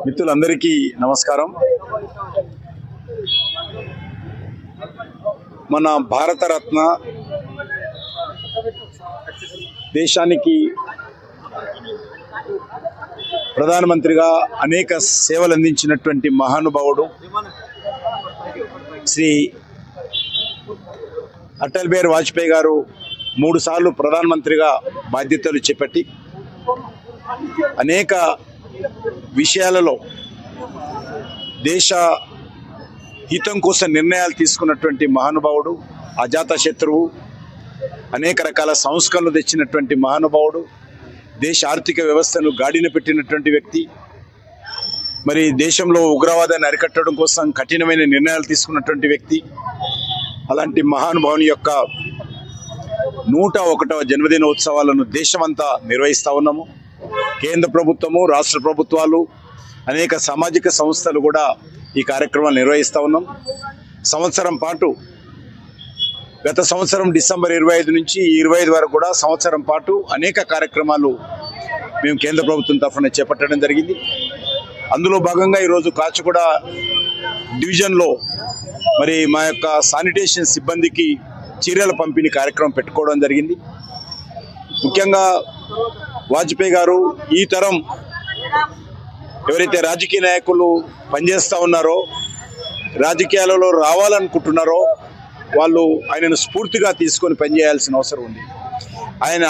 మిత్రులందరికీ నమస్కారం. మన భారతరత్న దేశానికి ప్రధానమంత్రిగా అనేక సేవలు అందించినటువంటి మహానుభావుడు శ్రీ అటల్ బిహారీ వాజ్పేయి గారు 3 సార్లు ప్రధానమంత్రిగా బాధ్యతలు చేపట్టి అనేక విషయాలలో దేశ హితం కోసం నిర్ణయాలు తీసుకున్నటువంటి మహానుభావుడు, అజాత శత్రువు, అనేక రకాల సంస్కరణలు తెచ్చినటువంటి మహానుభావుడు, దేశ ఆర్థిక వ్యవస్థను గాడిన పెట్టినటువంటి వ్యక్తి, మరి దేశంలో ఉగ్రవాదాన్ని అరికట్టడం కోసం కఠినమైన నిర్ణయాలు తీసుకున్నటువంటి వ్యక్తి. అలాంటి మహానుభావుని యొక్క 101వ జన్మదిన ఉత్సవాలను దేశమంతా నిర్వహిస్తూ ఉన్నాము. కేంద్ర ప్రభుత్వము, రాష్ట్ర ప్రభుత్వాలు, అనేక సామాజిక సంస్థలు కూడా ఈ కార్యక్రమాలు నిర్వహిస్తూ ఉన్నాం. సంవత్సరం పాటు, గత సంవత్సరం డిసెంబర్ 25 నుంచి 25 వరకు కూడా సంవత్సరం పాటు అనేక కార్యక్రమాలు మేము కేంద్ర ప్రభుత్వం తరఫున చేపట్టడం జరిగింది. అందులో భాగంగా ఈరోజు కాచిగూడ డివిజన్లో మరి మా యొక్క శానిటేషన్ సిబ్బందికి చీరల పంపిణీ కార్యక్రమం పెట్టుకోవడం జరిగింది. ముఖ్యంగా వాజ్పేయి గారు ఈ తరం ఎవరైతే రాజకీయ నాయకులు పనిచేస్తూ ఉన్నారో, రాజకీయాలలో రావాలనుకుంటున్నారో వాళ్ళు ఆయనను స్ఫూర్తిగా తీసుకొని పనిచేయాల్సిన అవసరం ఉంది. ఆయన